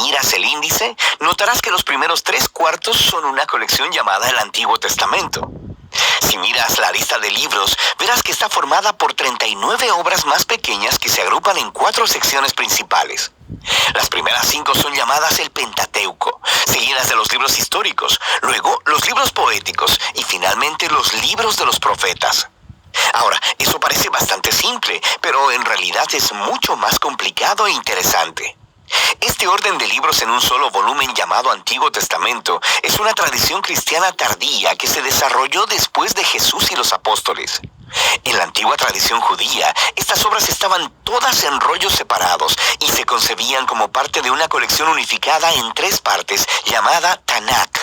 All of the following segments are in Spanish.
miras el índice, notarás que los primeros 3/4 son una colección llamada el Antiguo Testamento. Si miras la lista de libros, verás que está formada por 39 obras más pequeñas que se agrupan en 4 secciones principales. Las primeras 5 son llamadas el Pentateuco, seguidas de los libros históricos, luego los libros poéticos y finalmente los libros de los profetas. Ahora, eso parece bastante simple, pero en realidad es mucho más complicado e interesante. Este orden de libros en un solo volumen llamado Antiguo Testamento es una tradición cristiana tardía que se desarrolló después de Jesús y los apóstoles. En la antigua tradición judía, estas obras estaban todas en rollos separados y se concebían como parte de una colección unificada en 3 partes llamada Tanakh.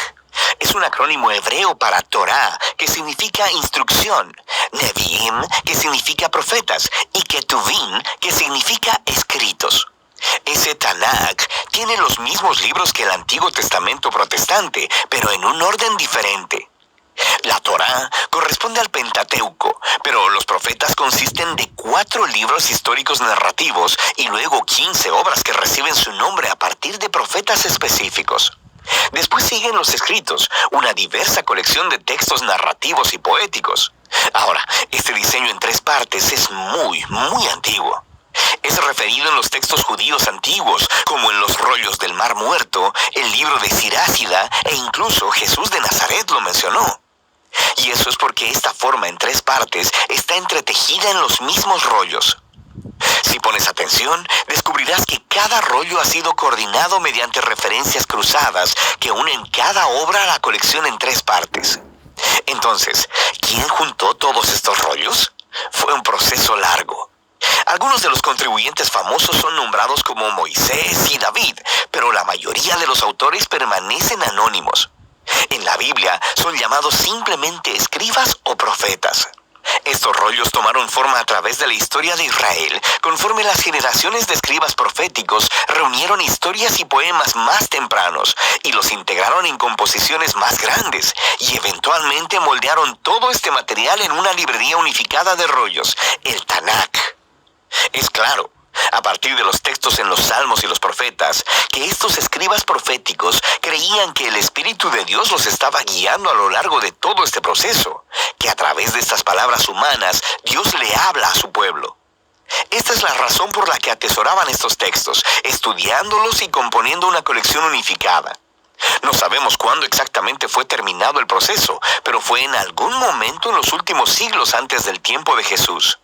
Es un acrónimo hebreo para Torah, que significa instrucción, Nevi'im, que significa profetas, y Ketuvim, que significa escritos. Ese Tanakh tiene los mismos libros que el Antiguo Testamento protestante, pero en un orden diferente. La Torá corresponde al Pentateuco, pero los profetas consisten de 4 libros históricos narrativos y luego 15 obras que reciben su nombre a partir de profetas específicos. Después siguen los escritos, una diversa colección de textos narrativos y poéticos. Ahora, este diseño en 3 partes es muy antiguo. Es referido en los textos judíos antiguos, como en los rollos del Mar Muerto, el libro de Sirácida e incluso Jesús de Nazaret lo mencionó. Y eso es porque esta forma en 3 partes está entretejida en los mismos rollos. Si pones atención, descubrirás que cada rollo ha sido coordinado mediante referencias cruzadas que unen cada obra a la colección en 3 partes. Entonces, ¿quién juntó todos estos rollos? Fue un proceso largo. Algunos de los contribuyentes famosos son nombrados como Moisés y David, pero la mayoría de los autores permanecen anónimos. En la Biblia son llamados simplemente escribas o profetas. Estos rollos tomaron forma a través de la historia de Israel, conforme las generaciones de escribas proféticos reunieron historias y poemas más tempranos y los integraron en composiciones más grandes y eventualmente moldearon todo este material en una librería unificada de rollos, el Tanakh. Es claro, a partir de los textos en los Salmos y los Profetas, que estos escribas proféticos creían que el Espíritu de Dios los estaba guiando a lo largo de todo este proceso, que a través de estas palabras humanas, Dios le habla a su pueblo. Esta es la razón por la que atesoraban estos textos, estudiándolos y componiendo una colección unificada. No sabemos cuándo exactamente fue terminado el proceso, pero fue en algún momento en los últimos siglos antes del tiempo de Jesús.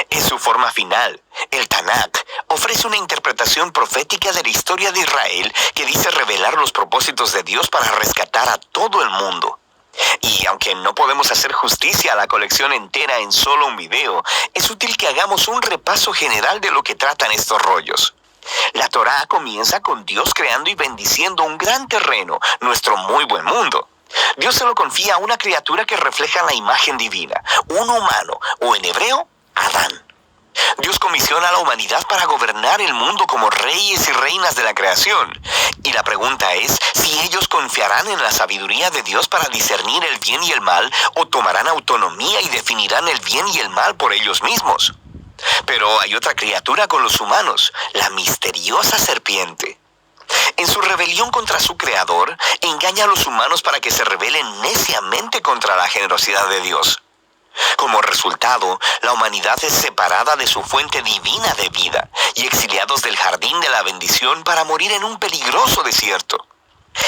En su forma final, el Tanakh ofrece una interpretación profética de la historia de Israel que dice revelar los propósitos de Dios para rescatar a todo el mundo. Y aunque no podemos hacer justicia a la colección entera en solo un video, es útil que hagamos un repaso general de lo que tratan estos rollos. La Torá comienza con Dios creando y bendiciendo un gran terreno, nuestro muy buen mundo. Dios se lo confía a una criatura que refleja la imagen divina, un humano, o en hebreo, Adán. Dios comisiona a la humanidad para gobernar el mundo como reyes y reinas de la creación. Y la pregunta es si ellos confiarán en la sabiduría de Dios para discernir el bien y el mal, o tomarán autonomía y definirán el bien y el mal por ellos mismos. Pero hay otra criatura con los humanos, la misteriosa serpiente. En su rebelión contra su creador, engaña a los humanos para que se rebelen neciamente contra la generosidad de Dios. Como resultado, la humanidad es separada de su fuente divina de vida y exiliados del jardín de la bendición para morir en un peligroso desierto.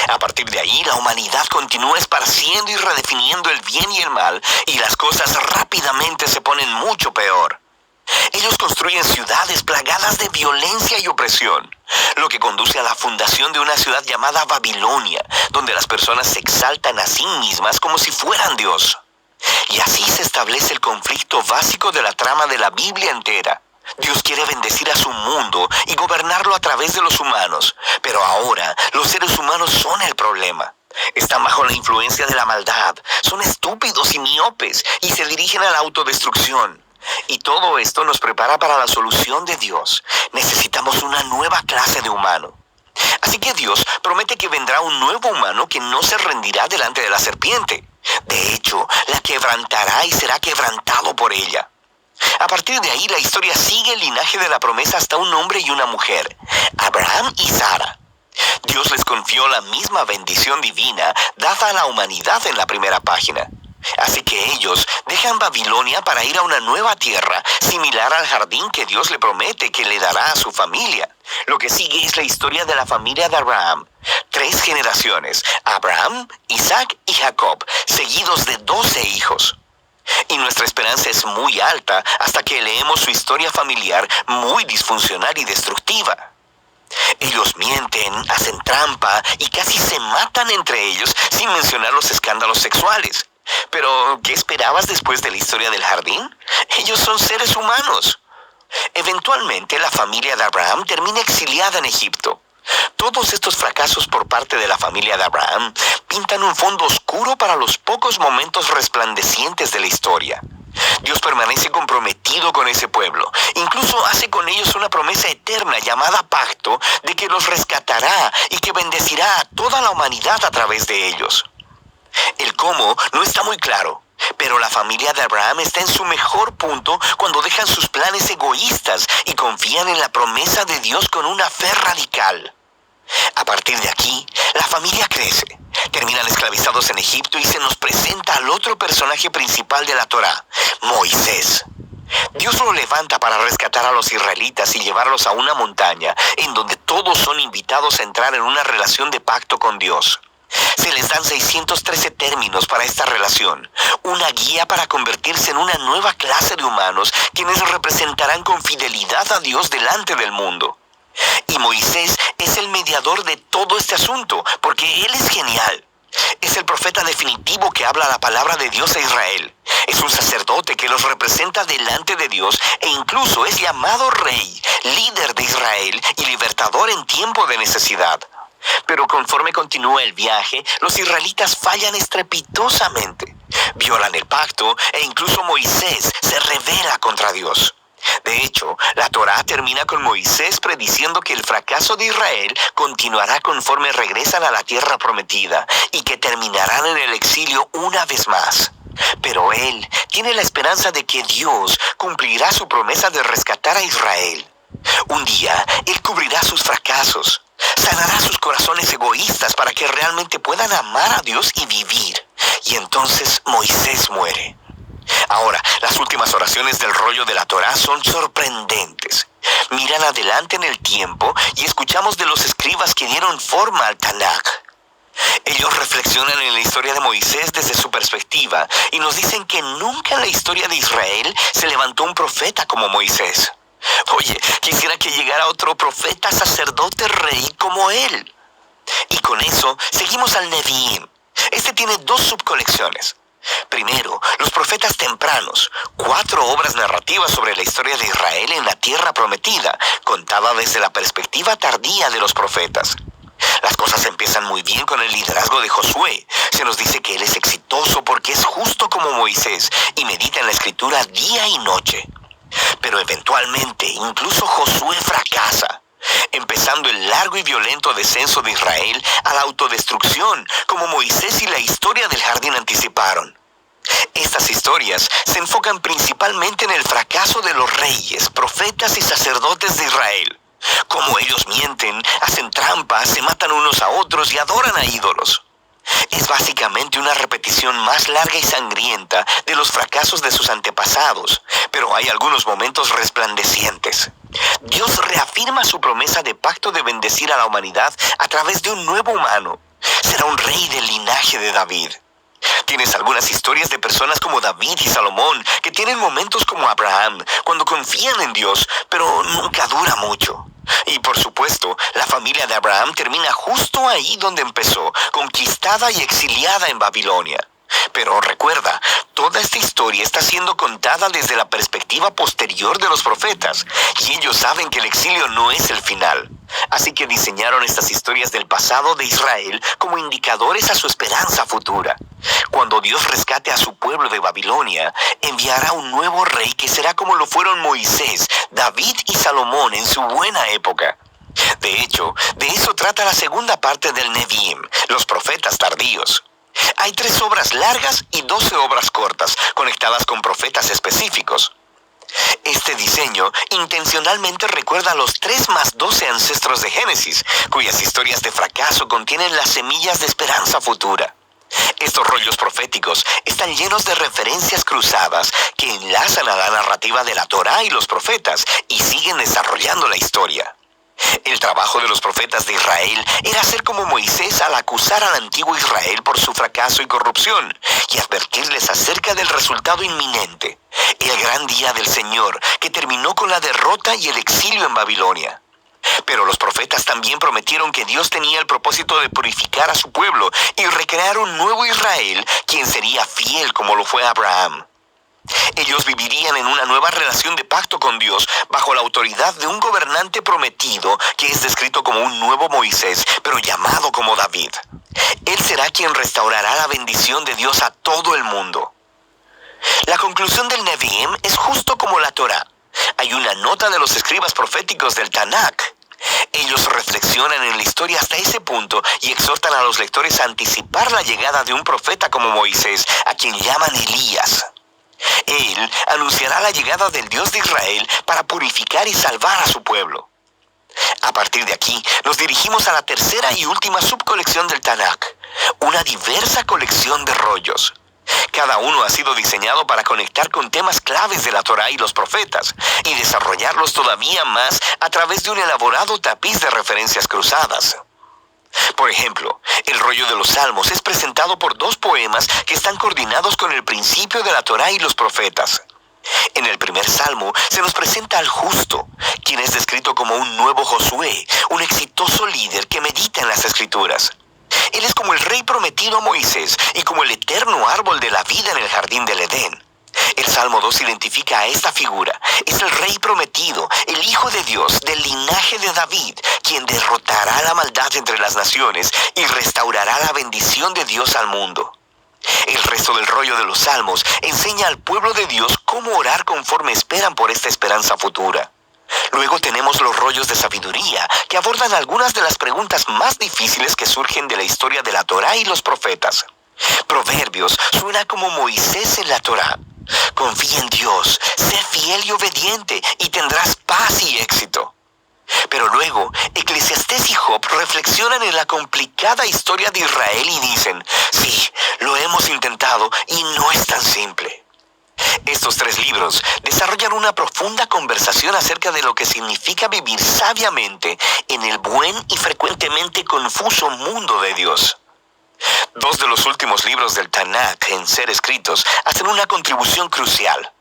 A partir de ahí, la humanidad continúa esparciendo y redefiniendo el bien y el mal, y las cosas rápidamente se ponen mucho peor. Ellos construyen ciudades plagadas de violencia y opresión, lo que conduce a la fundación de una ciudad llamada Babilonia, donde las personas se exaltan a sí mismas como si fueran Dios. Y así se establece el conflicto básico de la trama de la Biblia entera. Dios quiere bendecir a su mundo y gobernarlo a través de los humanos, pero ahora los seres humanos son el problema. Están bajo la influencia de la maldad, son estúpidos y miopes y se dirigen a la autodestrucción. Y todo esto nos prepara para la solución de Dios. Necesitamos una nueva clase de humano. Así que Dios promete que vendrá un nuevo humano que no se rendirá delante de la serpiente. De hecho, la quebrantará y será quebrantado por ella. A partir de ahí, la historia sigue el linaje de la promesa hasta un hombre y una mujer, Abraham y Sara. confió la misma bendición divina dada a la humanidad en la primera página. Así que ellos dejan Babilonia para ir a una nueva tierra, similar al jardín que Dios le promete que le dará a su familia. Lo que sigue es la historia de la familia de Abraham. 3 generaciones, Abraham, Isaac y Jacob, seguidos de 12 hijos. Y nuestra esperanza es muy alta hasta que leemos su historia familiar muy disfuncional y destructiva. Ellos mienten, hacen trampa y casi se matan entre ellos, sin mencionar los escándalos sexuales. Pero, ¿qué esperabas después de la historia del jardín? Ellos son seres humanos. Eventualmente, la familia de Abraham termina exiliada en Egipto. Todos estos fracasos por parte de la familia de Abraham pintan un fondo oscuro para los pocos momentos resplandecientes de la historia. Dios permanece comprometido con ese pueblo. Incluso hace con ellos una promesa eterna llamada pacto de que los rescatará y que bendecirá a toda la humanidad a través de ellos. El cómo no está muy claro, pero la familia de Abraham está en su mejor punto cuando dejan sus planes egoístas y confían en la promesa de Dios con una fe radical. A partir de aquí, la familia crece. Terminan esclavizados en Egipto y se nos presenta al otro personaje principal de la Torá, Moisés. Dios lo levanta para rescatar a los israelitas y llevarlos a una montaña en donde todos son invitados a entrar en una relación de pacto con Dios. Se les dan 613 términos para esta relación, una guía para convertirse en una nueva clase de humanos quienes representarán con fidelidad a Dios delante del mundo. Y Moisés es el mediador de todo este asunto, porque él es genial. Es el profeta definitivo que habla la palabra de Dios a Israel. Es un sacerdote que los representa delante de Dios e incluso es llamado rey, líder de Israel y libertador en tiempo de necesidad. Pero conforme continúa el viaje, los israelitas fallan estrepitosamente. Violan el pacto e incluso Moisés se rebela contra Dios. De hecho, la Torá termina con Moisés prediciendo que el fracaso de Israel continuará conforme regresan a la tierra prometida y que terminarán en el exilio una vez más. Pero él tiene la esperanza de que Dios cumplirá su promesa de rescatar a Israel. Un día, él cubrirá sus fracasos, sanará sus corazones egoístas para que realmente puedan amar a Dios y vivir. Y entonces Moisés muere. Ahora, las últimas oraciones del rollo de la Torá son sorprendentes. Miran adelante en el tiempo y escuchamos de los escribas que dieron forma al Tanaj. Ellos reflexionan en la historia de Moisés desde su perspectiva y nos dicen que nunca en la historia de Israel se levantó un profeta como Moisés. Oye, quisiera que llegara otro profeta, sacerdote, rey como él. Y con eso seguimos al Nevi'im. Este tiene 2 subcolecciones. Primero, los profetas tempranos, 4 obras narrativas sobre la historia de Israel en la tierra prometida, contada desde la perspectiva tardía de los profetas. Las cosas empiezan muy bien con el liderazgo de Josué. Se nos dice que él es exitoso porque es justo como Moisés y medita en la escritura día y noche. Pero eventualmente, incluso Josué fracasa, empezando el largo y violento descenso de Israel a la autodestrucción, como Moisés y la historia del jardín anticiparon. Estas historias se enfocan principalmente en el fracaso de los reyes, profetas y sacerdotes de Israel. Cómo ellos mienten, hacen trampas, se matan unos a otros y adoran a ídolos. Es básicamente una repetición más larga y sangrienta de los fracasos de sus antepasados, pero hay algunos momentos resplandecientes. Dios reafirma su promesa de pacto de bendecir a la humanidad a través de un nuevo humano. Será un rey del linaje de David. Tienes algunas historias de personas como David y Salomón que tienen momentos como Abraham, cuando confían en Dios, pero nunca dura mucho. Y por supuesto, la familia de Abraham termina justo ahí donde empezó, conquistada y exiliada en Babilonia. Pero recuerda, toda esta historia está siendo contada desde la perspectiva posterior de los profetas, y ellos saben que el exilio no es el final. Así que diseñaron estas historias del pasado de Israel como indicadores a su esperanza futura. Cuando Dios rescate a su pueblo de Babilonia, enviará un nuevo rey que será como lo fueron Moisés, David y Salomón en su buena época. De hecho, de eso trata la segunda parte del Nevi'im, los profetas tardíos. Hay 3 obras largas y 12 obras cortas, conectadas con profetas específicos. Este diseño intencionalmente recuerda a los 3 más 12 ancestros de Génesis, cuyas historias de fracaso contienen las semillas de esperanza futura. Estos rollos proféticos están llenos de referencias cruzadas que enlazan a la narrativa de la Torá y los profetas y siguen desarrollando la historia. El trabajo de los profetas de Israel era ser como Moisés al acusar al antiguo Israel por su fracaso y corrupción y advertirles acerca del resultado inminente, el gran día del Señor que terminó con la derrota y el exilio en Babilonia. Pero los profetas también prometieron que Dios tenía el propósito de purificar a su pueblo y recrear un nuevo Israel, quien sería fiel como lo fue Abraham. Ellos vivirían en una nueva relación de pacto con Dios bajo la autoridad de un gobernante prometido que es descrito como un nuevo Moisés, pero llamado como David. Él será quien restaurará la bendición de Dios a todo el mundo. La conclusión del Nevi'im es justo como la Torá. Hay una nota de los escribas proféticos del Tanakh. Ellos reflexionan en la historia hasta ese punto y exhortan a los lectores a anticipar la llegada de un profeta como Moisés, a quien llaman Elías. Él anunciará la llegada del Dios de Israel para purificar y salvar a su pueblo. A partir de aquí, nos dirigimos a la tercera y última subcolección del Tanakh, una diversa colección de rollos. Cada uno ha sido diseñado para conectar con temas claves de la Torá y los profetas y desarrollarlos todavía más a través de un elaborado tapiz de referencias cruzadas. Por ejemplo, el rollo de los Salmos es presentado por 2 poemas que están coordinados con el principio de la Torá y los profetas. En el primer salmo se nos presenta al justo, quien es descrito como un nuevo Josué, un exitoso líder que medita en las Escrituras. Él es como el rey prometido a Moisés y como el eterno árbol de la vida en el jardín del Edén. El Salmo 2 identifica a esta figura. Es el rey prometido, el Hijo de Dios, del linaje de David, quien derrotará la maldad entre las naciones y restaurará la bendición de Dios al mundo. El resto del rollo de los Salmos enseña al pueblo de Dios cómo orar conforme esperan por esta esperanza futura. Luego tenemos los rollos de sabiduría, que abordan algunas de las preguntas más difíciles que surgen de la historia de la Torá y los profetas. Proverbios suena como Moisés en la Torá. Confía en Dios, sé fiel y obediente, y tendrás paz y éxito. Pero luego, Eclesiastés y Job reflexionan en la complicada historia de Israel y dicen, sí, lo hemos intentado y no es tan simple. Estos 3 libros desarrollan una profunda conversación acerca de lo que significa vivir sabiamente en el buen y frecuentemente confuso mundo de Dios. 2 de los últimos libros del Tanakh en ser escritos hacen una contribución crucial.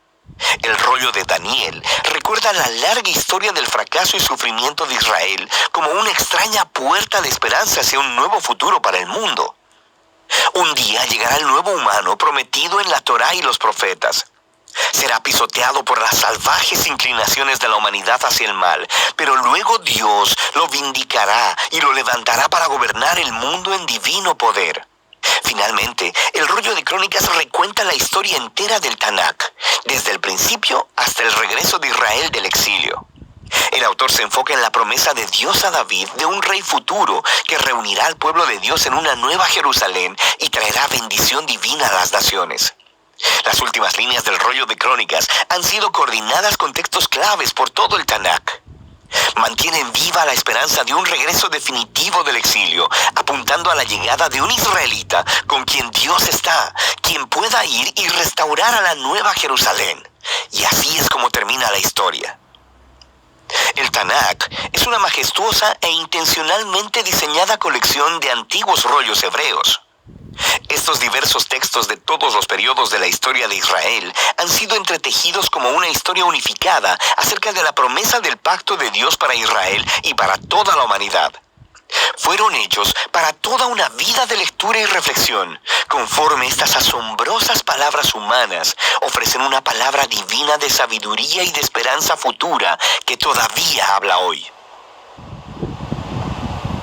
El rollo de Daniel recuerda la larga historia del fracaso y sufrimiento de Israel como una extraña puerta de esperanza hacia un nuevo futuro para el mundo. Un día llegará el nuevo humano prometido en la Torá y los profetas. Será pisoteado por las salvajes inclinaciones de la humanidad hacia el mal, pero luego Dios lo vindicará y lo levantará para gobernar el mundo en divino poder. Finalmente, el rollo de Crónicas recuenta la historia entera del Tanakh, desde el principio hasta el regreso de Israel del exilio. El autor se enfoca en la promesa de Dios a David de un rey futuro que reunirá al pueblo de Dios en una nueva Jerusalén y traerá bendición divina a las naciones. Las últimas líneas del rollo de Crónicas han sido coordinadas con textos claves por todo el Tanakh. Mantienen viva la esperanza de un regreso definitivo del exilio, apuntando a la llegada de un israelita con quien Dios está, quien pueda ir y restaurar a la nueva Jerusalén. Y así es como termina la historia. El Tanakh es una majestuosa e intencionalmente diseñada colección de antiguos rollos hebreos. Estos diversos textos de todos los periodos de la historia de Israel han sido entretejidos como una historia unificada acerca de la promesa del pacto de Dios para Israel y para toda la humanidad. Fueron hechos para toda una vida de lectura y reflexión, conforme estas asombrosas palabras humanas ofrecen una palabra divina de sabiduría y de esperanza futura que todavía habla hoy.